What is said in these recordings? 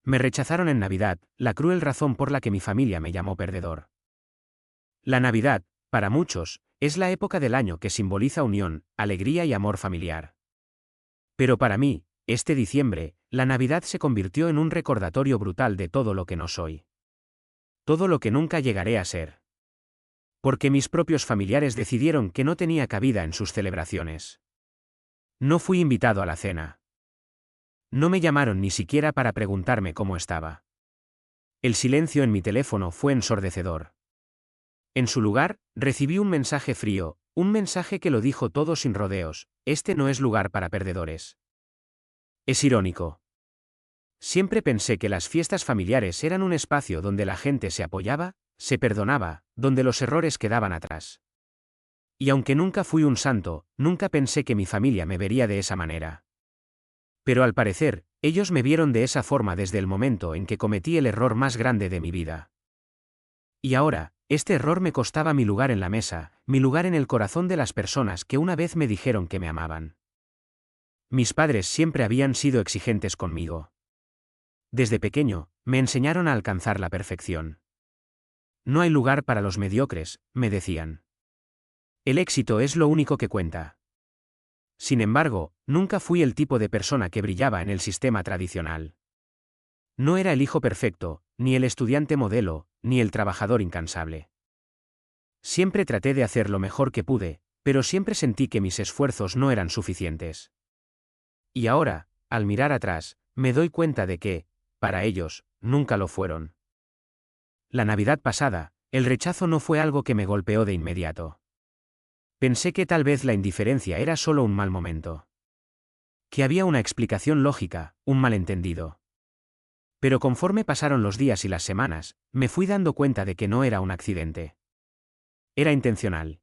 Me rechazaron en Navidad, la cruel razón por la que mi familia me llamó perdedor. La Navidad, para muchos, es la época del año que simboliza unión, alegría y amor familiar. Pero para mí, este diciembre, la Navidad se convirtió en un recordatorio brutal de todo lo que no soy. Todo lo que nunca llegaré a ser. Porque mis propios familiares decidieron que no tenía cabida en sus celebraciones. No fui invitado a la cena. No me llamaron ni siquiera para preguntarme cómo estaba. El silencio en mi teléfono fue ensordecedor. En su lugar, recibí un mensaje frío, un mensaje que lo dijo todo sin rodeos: este no es lugar para perdedores. Es irónico. Siempre pensé que las fiestas familiares eran un espacio donde la gente se apoyaba, se perdonaba, donde los errores quedaban atrás. Y aunque nunca fui un santo, nunca pensé que mi familia me vería de esa manera. Pero al parecer, ellos me vieron de esa forma desde el momento en que cometí el error más grande de mi vida. Y ahora, este error me costaba mi lugar en la mesa, mi lugar en el corazón de las personas que una vez me dijeron que me amaban. Mis padres siempre habían sido exigentes conmigo. Desde pequeño, me enseñaron a alcanzar la perfección. No hay lugar para los mediocres, me decían. El éxito es lo único que cuenta. Sin embargo, nunca fui el tipo de persona que brillaba en el sistema tradicional. No era el hijo perfecto, ni el estudiante modelo, ni el trabajador incansable. Siempre traté de hacer lo mejor que pude, pero siempre sentí que mis esfuerzos no eran suficientes. Y ahora, al mirar atrás, me doy cuenta de que, para ellos, nunca lo fueron. La Navidad pasada, el rechazo no fue algo que me golpeó de inmediato. Pensé que tal vez la indiferencia era solo un mal momento. Que había una explicación lógica, un malentendido. Pero conforme pasaron los días y las semanas, me fui dando cuenta de que no era un accidente. Era intencional.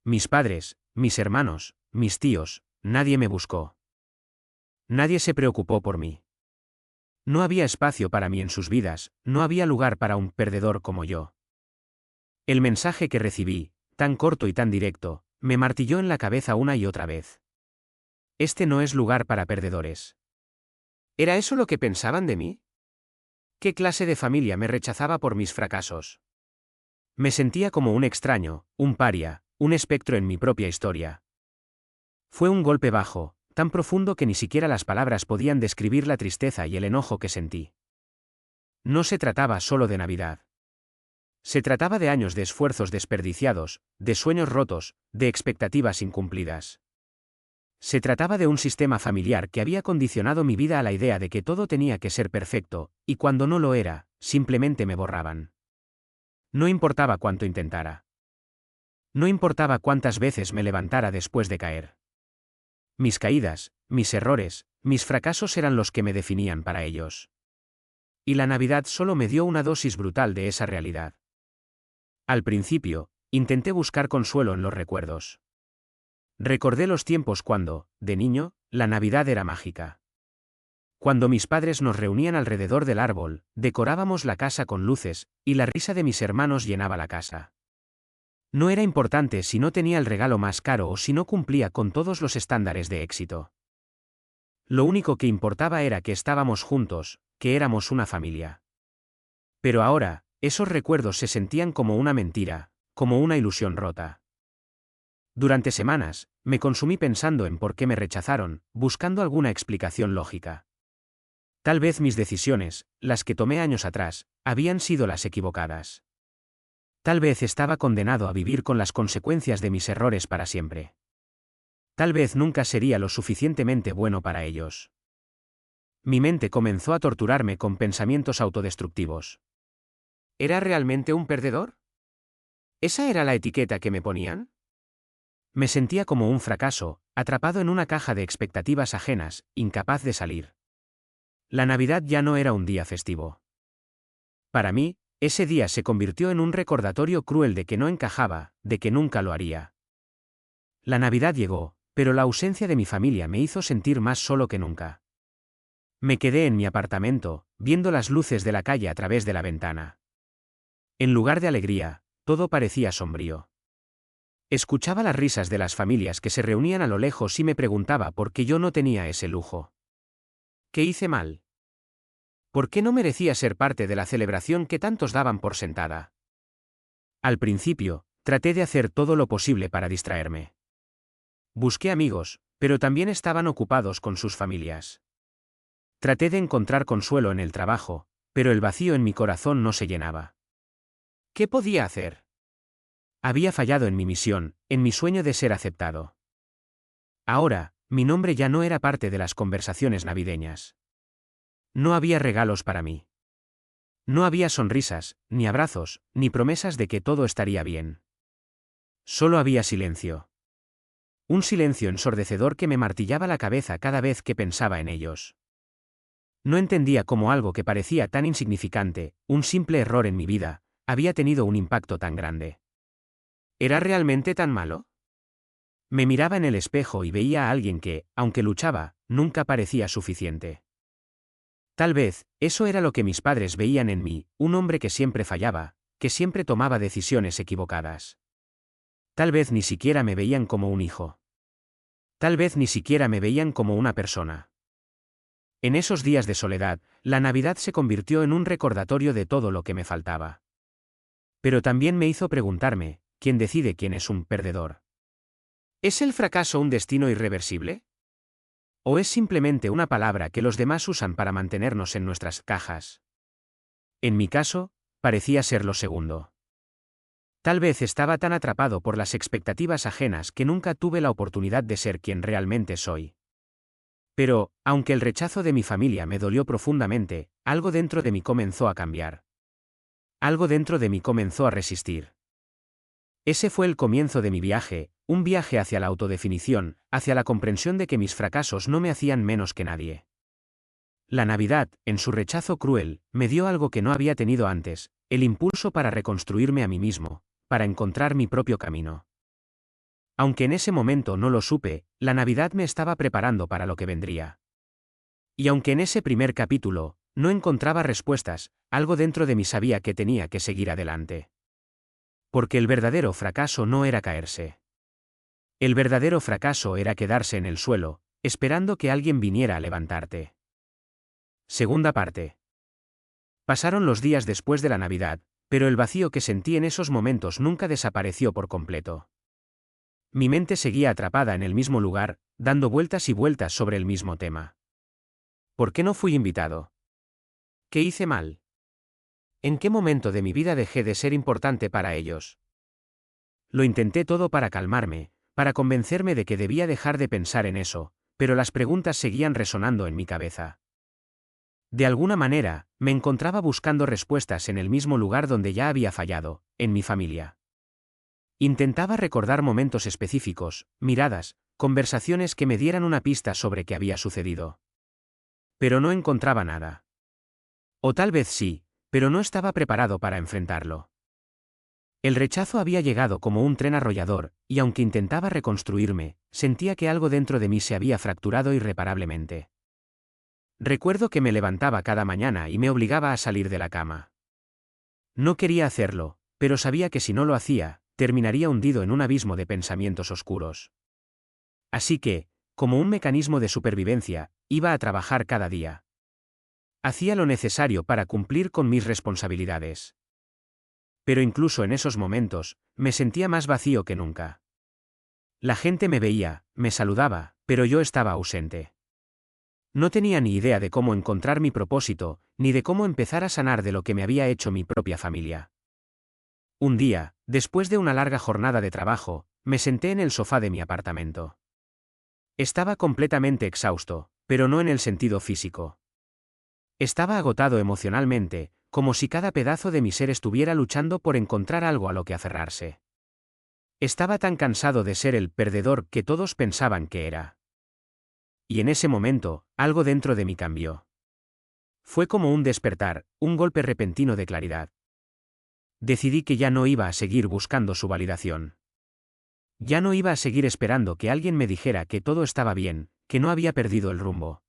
Mis padres, mis hermanos, mis tíos, nadie me buscó. Nadie se preocupó por mí. No había espacio para mí en sus vidas, no había lugar para un perdedor como yo. El mensaje que recibí, tan corto y tan directo, me martilló en la cabeza una y otra vez. Este no es lugar para perdedores. ¿Era eso lo que pensaban de mí? ¿Qué clase de familia me rechazaba por mis fracasos? Me sentía como un extraño, un paria, un espectro en mi propia historia. Fue un golpe bajo, tan profundo que ni siquiera las palabras podían describir la tristeza y el enojo que sentí. No se trataba solo de Navidad. Se trataba de años de esfuerzos desperdiciados, de sueños rotos, de expectativas incumplidas. Se trataba de un sistema familiar que había condicionado mi vida a la idea de que todo tenía que ser perfecto, y cuando no lo era, simplemente me borraban. No importaba cuánto intentara. No importaba cuántas veces me levantara después de caer. Mis caídas, mis errores, mis fracasos eran los que me definían para ellos. Y la Navidad solo me dio una dosis brutal de esa realidad. Al principio, intenté buscar consuelo en los recuerdos. Recordé los tiempos cuando, de niño, la Navidad era mágica. Cuando mis padres nos reunían alrededor del árbol, decorábamos la casa con luces, y la risa de mis hermanos llenaba la casa. No era importante si no tenía el regalo más caro o si no cumplía con todos los estándares de éxito. Lo único que importaba era que estábamos juntos, que éramos una familia. Pero ahora, esos recuerdos se sentían como una mentira, como una ilusión rota. Durante semanas, me consumí pensando en por qué me rechazaron, buscando alguna explicación lógica. Tal vez mis decisiones, las que tomé años atrás, habían sido las equivocadas. Tal vez estaba condenado a vivir con las consecuencias de mis errores para siempre. Tal vez nunca sería lo suficientemente bueno para ellos. Mi mente comenzó a torturarme con pensamientos autodestructivos. ¿Era realmente un perdedor? ¿Esa era la etiqueta que me ponían? Me sentía como un fracaso, atrapado en una caja de expectativas ajenas, incapaz de salir. La Navidad ya no era un día festivo. Para mí, ese día se convirtió en un recordatorio cruel de que no encajaba, de que nunca lo haría. La Navidad llegó, pero la ausencia de mi familia me hizo sentir más solo que nunca. Me quedé en mi apartamento, viendo las luces de la calle a través de la ventana. En lugar de alegría, todo parecía sombrío. Escuchaba las risas de las familias que se reunían a lo lejos y me preguntaba por qué yo no tenía ese lujo. ¿Qué hice mal? ¿Por qué no merecía ser parte de la celebración que tantos daban por sentada? Al principio, traté de hacer todo lo posible para distraerme. Busqué amigos, pero también estaban ocupados con sus familias. Traté de encontrar consuelo en el trabajo, pero el vacío en mi corazón no se llenaba. ¿Qué podía hacer? Había fallado en mi misión, en mi sueño de ser aceptado. Ahora, mi nombre ya no era parte de las conversaciones navideñas. No había regalos para mí. No había sonrisas, ni abrazos, ni promesas de que todo estaría bien. Solo había silencio. Un silencio ensordecedor que me martillaba la cabeza cada vez que pensaba en ellos. No entendía cómo algo que parecía tan insignificante, un simple error en mi vida, había tenido un impacto tan grande. ¿Era realmente tan malo? Me miraba en el espejo y veía a alguien que, aunque luchaba, nunca parecía suficiente. Tal vez, eso era lo que mis padres veían en mí, un hombre que siempre fallaba, que siempre tomaba decisiones equivocadas. Tal vez ni siquiera me veían como un hijo. Tal vez ni siquiera me veían como una persona. En esos días de soledad, la Navidad se convirtió en un recordatorio de todo lo que me faltaba. Pero también me hizo preguntarme, ¿quién decide quién es un perdedor? ¿Es el fracaso un destino irreversible? ¿O es simplemente una palabra que los demás usan para mantenernos en nuestras cajas? En mi caso, parecía ser lo segundo. Tal vez estaba tan atrapado por las expectativas ajenas que nunca tuve la oportunidad de ser quien realmente soy. Pero, aunque el rechazo de mi familia me dolió profundamente, algo dentro de mí comenzó a cambiar. Algo dentro de mí comenzó a resistir. Ese fue el comienzo de mi viaje, un viaje hacia la autodefinición, hacia la comprensión de que mis fracasos no me hacían menos que nadie. La Navidad, en su rechazo cruel, me dio algo que no había tenido antes, el impulso para reconstruirme a mí mismo, para encontrar mi propio camino. Aunque en ese momento no lo supe, la Navidad me estaba preparando para lo que vendría. Y aunque en ese primer capítulo, no encontraba respuestas, algo dentro de mí sabía que tenía que seguir adelante. Porque el verdadero fracaso no era caerse. El verdadero fracaso era quedarse en el suelo, esperando que alguien viniera a levantarte. Segunda parte. Pasaron los días después de la Navidad, pero el vacío que sentí en esos momentos nunca desapareció por completo. Mi mente seguía atrapada en el mismo lugar, dando vueltas y vueltas sobre el mismo tema. ¿Por qué no fui invitado? ¿Qué hice mal? ¿En qué momento de mi vida dejé de ser importante para ellos? Lo intenté todo para calmarme, para convencerme de que debía dejar de pensar en eso, pero las preguntas seguían resonando en mi cabeza. De alguna manera, me encontraba buscando respuestas en el mismo lugar donde ya había fallado, en mi familia. Intentaba recordar momentos específicos, miradas, conversaciones que me dieran una pista sobre qué había sucedido. Pero no encontraba nada. O tal vez sí, pero no estaba preparado para enfrentarlo. El rechazo había llegado como un tren arrollador, y aunque intentaba reconstruirme, sentía que algo dentro de mí se había fracturado irreparablemente. Recuerdo que me levantaba cada mañana y me obligaba a salir de la cama. No quería hacerlo, pero sabía que si no lo hacía, terminaría hundido en un abismo de pensamientos oscuros. Así que, como un mecanismo de supervivencia, iba a trabajar cada día. Hacía lo necesario para cumplir con mis responsabilidades. Pero incluso en esos momentos, me sentía más vacío que nunca. La gente me veía, me saludaba, pero yo estaba ausente. No tenía ni idea de cómo encontrar mi propósito, ni de cómo empezar a sanar de lo que me había hecho mi propia familia. Un día, después de una larga jornada de trabajo, me senté en el sofá de mi apartamento. Estaba completamente exhausto, pero no en el sentido físico. Estaba agotado emocionalmente, como si cada pedazo de mi ser estuviera luchando por encontrar algo a lo que aferrarse. Estaba tan cansado de ser el perdedor que todos pensaban que era. Y en ese momento, algo dentro de mí cambió. Fue como un despertar, un golpe repentino de claridad. Decidí que ya no iba a seguir buscando su validación. Ya no iba a seguir esperando que alguien me dijera que todo estaba bien, que no había perdido el rumbo.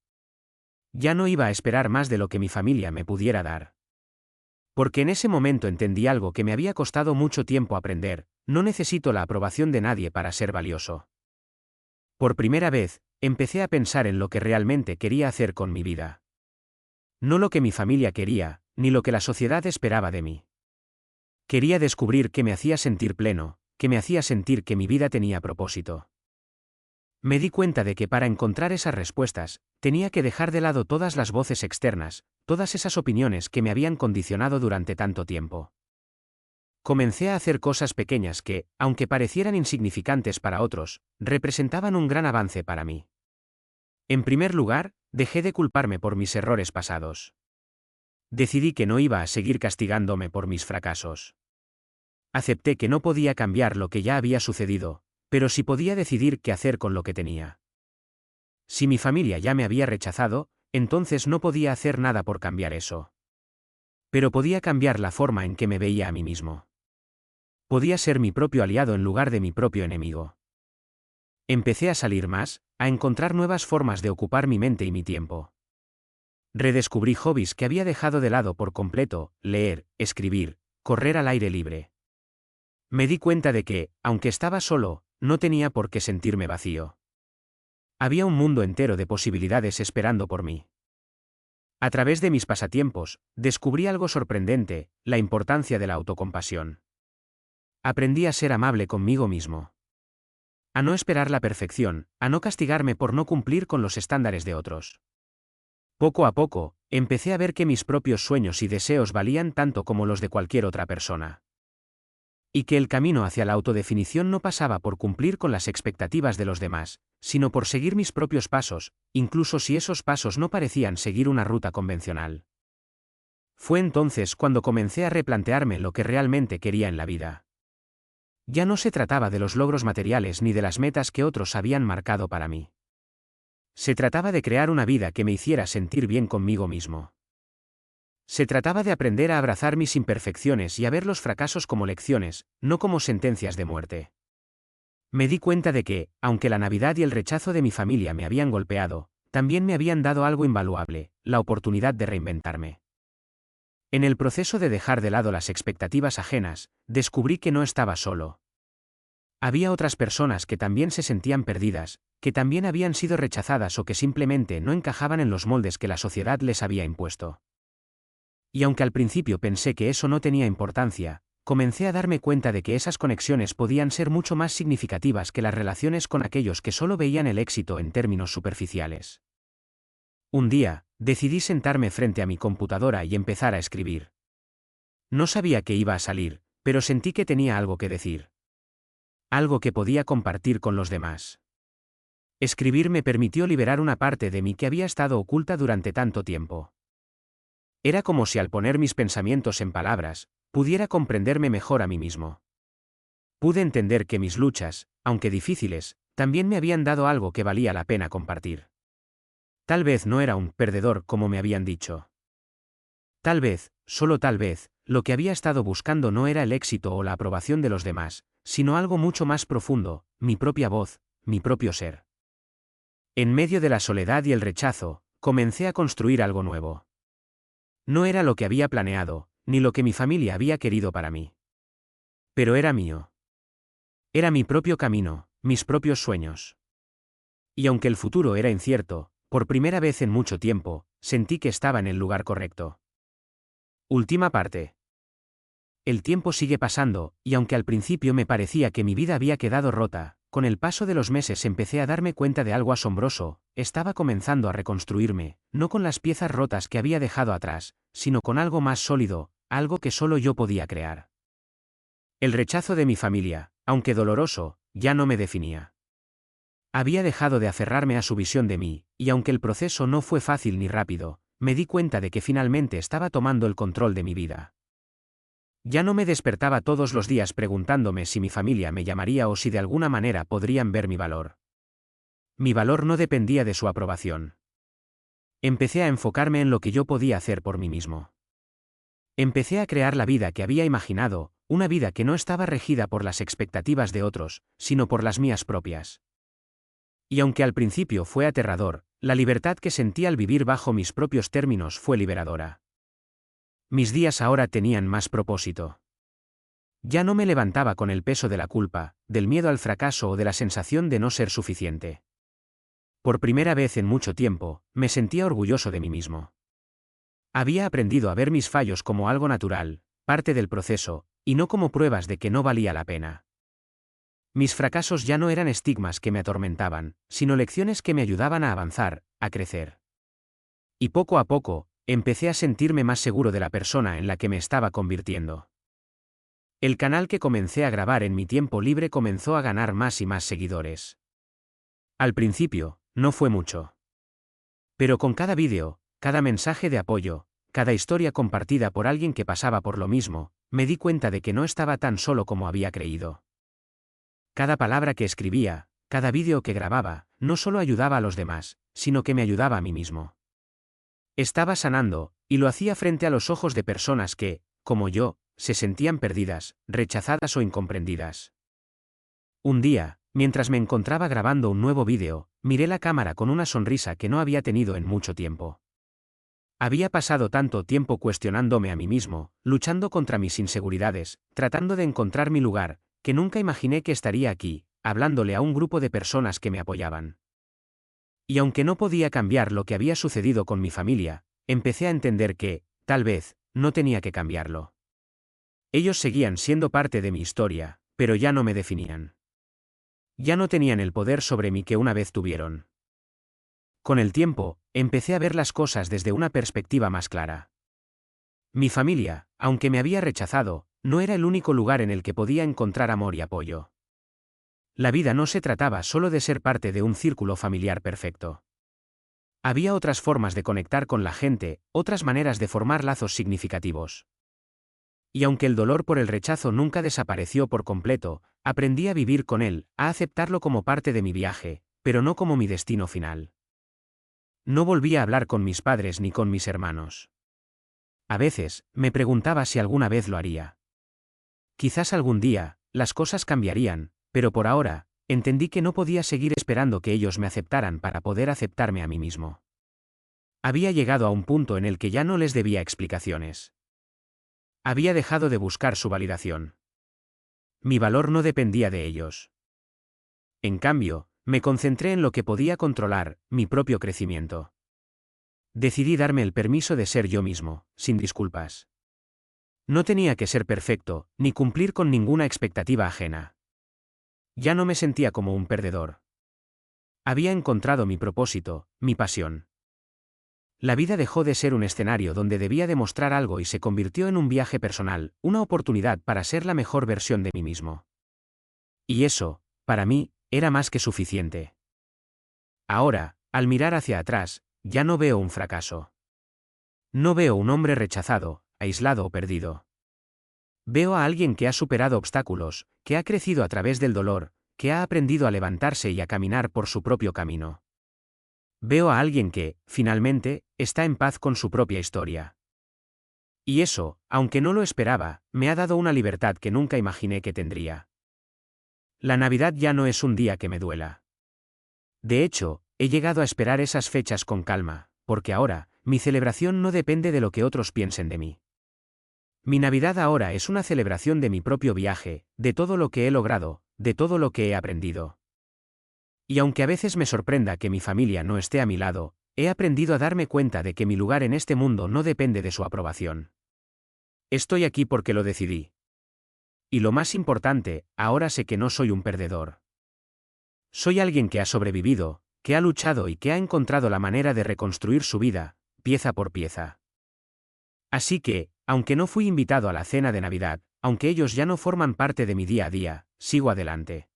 Ya no iba a esperar más de lo que mi familia me pudiera dar. Porque en ese momento entendí algo que me había costado mucho tiempo aprender: no necesito la aprobación de nadie para ser valioso. Por primera vez, empecé a pensar en lo que realmente quería hacer con mi vida. No lo que mi familia quería, ni lo que la sociedad esperaba de mí. Quería descubrir qué me hacía sentir pleno, que me hacía sentir que mi vida tenía propósito. Me di cuenta de que para encontrar esas respuestas, tenía que dejar de lado todas las voces externas, todas esas opiniones que me habían condicionado durante tanto tiempo. Comencé a hacer cosas pequeñas que, aunque parecieran insignificantes para otros, representaban un gran avance para mí. En primer lugar, dejé de culparme por mis errores pasados. Decidí que no iba a seguir castigándome por mis fracasos. Acepté que no podía cambiar lo que ya había sucedido, pero sí podía decidir qué hacer con lo que tenía. Si mi familia ya me había rechazado, entonces no podía hacer nada por cambiar eso. Pero podía cambiar la forma en que me veía a mí mismo. Podía ser mi propio aliado en lugar de mi propio enemigo. Empecé a salir más, a encontrar nuevas formas de ocupar mi mente y mi tiempo. Redescubrí hobbies que había dejado de lado por completo: leer, escribir, correr al aire libre. Me di cuenta de que, aunque estaba solo, no tenía por qué sentirme vacío. Había un mundo entero de posibilidades esperando por mí. A través de mis pasatiempos, descubrí algo sorprendente: la importancia de la autocompasión. Aprendí a ser amable conmigo mismo. A no esperar la perfección, a no castigarme por no cumplir con los estándares de otros. Poco a poco, empecé a ver que mis propios sueños y deseos valían tanto como los de cualquier otra persona. Y que el camino hacia la autodefinición no pasaba por cumplir con las expectativas de los demás, sino por seguir mis propios pasos, incluso si esos pasos no parecían seguir una ruta convencional. Fue entonces cuando comencé a replantearme lo que realmente quería en la vida. Ya no se trataba de los logros materiales ni de las metas que otros habían marcado para mí. Se trataba de crear una vida que me hiciera sentir bien conmigo mismo. Se trataba de aprender a abrazar mis imperfecciones y a ver los fracasos como lecciones, no como sentencias de muerte. Me di cuenta de que, aunque la Navidad y el rechazo de mi familia me habían golpeado, también me habían dado algo invaluable: la oportunidad de reinventarme. En el proceso de dejar de lado las expectativas ajenas, descubrí que no estaba solo. Había otras personas que también se sentían perdidas, que también habían sido rechazadas o que simplemente no encajaban en los moldes que la sociedad les había impuesto. Y aunque al principio pensé que eso no tenía importancia, comencé a darme cuenta de que esas conexiones podían ser mucho más significativas que las relaciones con aquellos que solo veían el éxito en términos superficiales. Un día, decidí sentarme frente a mi computadora y empezar a escribir. No sabía qué iba a salir, pero sentí que tenía algo que decir. Algo que podía compartir con los demás. Escribir me permitió liberar una parte de mí que había estado oculta durante tanto tiempo. Era como si al poner mis pensamientos en palabras, pudiera comprenderme mejor a mí mismo. Pude entender que mis luchas, aunque difíciles, también me habían dado algo que valía la pena compartir. Tal vez no era un perdedor como me habían dicho. Tal vez, solo tal vez, lo que había estado buscando no era el éxito o la aprobación de los demás, sino algo mucho más profundo: mi propia voz, mi propio ser. En medio de la soledad y el rechazo, comencé a construir algo nuevo. No era lo que había planeado, ni lo que mi familia había querido para mí. Pero era mío. Era mi propio camino, mis propios sueños. Y aunque el futuro era incierto, por primera vez en mucho tiempo, sentí que estaba en el lugar correcto. Última parte. El tiempo sigue pasando, y aunque al principio me parecía que mi vida había quedado rota, con el paso de los meses empecé a darme cuenta de algo asombroso: estaba comenzando a reconstruirme, no con las piezas rotas que había dejado atrás, sino con algo más sólido, algo que solo yo podía crear. El rechazo de mi familia, aunque doloroso, ya no me definía. Había dejado de aferrarme a su visión de mí, y aunque el proceso no fue fácil ni rápido, me di cuenta de que finalmente estaba tomando el control de mi vida. Ya no me despertaba todos los días preguntándome si mi familia me llamaría o si de alguna manera podrían ver mi valor. Mi valor no dependía de su aprobación. Empecé a enfocarme en lo que yo podía hacer por mí mismo. Empecé a crear la vida que había imaginado, una vida que no estaba regida por las expectativas de otros, sino por las mías propias. Y aunque al principio fue aterrador, la libertad que sentí al vivir bajo mis propios términos fue liberadora. Mis días ahora tenían más propósito. Ya no me levantaba con el peso de la culpa, del miedo al fracaso o de la sensación de no ser suficiente. Por primera vez en mucho tiempo, me sentía orgulloso de mí mismo. Había aprendido a ver mis fallos como algo natural, parte del proceso, y no como pruebas de que no valía la pena. Mis fracasos ya no eran estigmas que me atormentaban, sino lecciones que me ayudaban a avanzar, a crecer. Y poco a poco, empecé a sentirme más seguro de la persona en la que me estaba convirtiendo. El canal que comencé a grabar en mi tiempo libre comenzó a ganar más y más seguidores. Al principio, no fue mucho. Pero con cada vídeo, cada mensaje de apoyo, cada historia compartida por alguien que pasaba por lo mismo, me di cuenta de que no estaba tan solo como había creído. Cada palabra que escribía, cada vídeo que grababa, no solo ayudaba a los demás, sino que me ayudaba a mí mismo. Estaba sanando, y lo hacía frente a los ojos de personas que, como yo, se sentían perdidas, rechazadas o incomprendidas. Un día, mientras me encontraba grabando un nuevo vídeo, miré la cámara con una sonrisa que no había tenido en mucho tiempo. Había pasado tanto tiempo cuestionándome a mí mismo, luchando contra mis inseguridades, tratando de encontrar mi lugar, que nunca imaginé que estaría aquí, hablándole a un grupo de personas que me apoyaban. Y aunque no podía cambiar lo que había sucedido con mi familia, empecé a entender que, tal vez, no tenía que cambiarlo. Ellos seguían siendo parte de mi historia, pero ya no me definían. Ya no tenían el poder sobre mí que una vez tuvieron. Con el tiempo, empecé a ver las cosas desde una perspectiva más clara. Mi familia, aunque me había rechazado, no era el único lugar en el que podía encontrar amor y apoyo. La vida no se trataba solo de ser parte de un círculo familiar perfecto. Había otras formas de conectar con la gente, otras maneras de formar lazos significativos. Y aunque el dolor por el rechazo nunca desapareció por completo, aprendí a vivir con él, a aceptarlo como parte de mi viaje, pero no como mi destino final. No volví a hablar con mis padres ni con mis hermanos. A veces, me preguntaba si alguna vez lo haría. Quizás algún día, las cosas cambiarían, pero por ahora, entendí que no podía seguir esperando que ellos me aceptaran para poder aceptarme a mí mismo. Había llegado a un punto en el que ya no les debía explicaciones. Había dejado de buscar su validación. Mi valor no dependía de ellos. En cambio, me concentré en lo que podía controlar, mi propio crecimiento. Decidí darme el permiso de ser yo mismo, sin disculpas. No tenía que ser perfecto, ni cumplir con ninguna expectativa ajena. Ya no me sentía como un perdedor. Había encontrado mi propósito, mi pasión. La vida dejó de ser un escenario donde debía demostrar algo y se convirtió en un viaje personal, una oportunidad para ser la mejor versión de mí mismo. Y eso, para mí, era más que suficiente. Ahora, al mirar hacia atrás, ya no veo un fracaso. No veo un hombre rechazado, aislado o perdido. Veo a alguien que ha superado obstáculos, que ha crecido a través del dolor, que ha aprendido a levantarse y a caminar por su propio camino. Veo a alguien que, finalmente, está en paz con su propia historia. Y eso, aunque no lo esperaba, me ha dado una libertad que nunca imaginé que tendría. La Navidad ya no es un día que me duela. De hecho, he llegado a esperar esas fechas con calma, porque ahora, mi celebración no depende de lo que otros piensen de mí. Mi Navidad ahora es una celebración de mi propio viaje, de todo lo que he logrado, de todo lo que he aprendido. Y aunque a veces me sorprenda que mi familia no esté a mi lado, he aprendido a darme cuenta de que mi lugar en este mundo no depende de su aprobación. Estoy aquí porque lo decidí. Y lo más importante, ahora sé que no soy un perdedor. Soy alguien que ha sobrevivido, que ha luchado y que ha encontrado la manera de reconstruir su vida, pieza por pieza. Así que, aunque no fui invitado a la cena de Navidad, aunque ellos ya no forman parte de mi día a día, sigo adelante.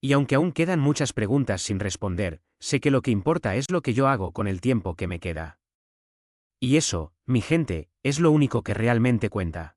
Y aunque aún quedan muchas preguntas sin responder, sé que lo que importa es lo que yo hago con el tiempo que me queda. Y eso, mi gente, es lo único que realmente cuenta.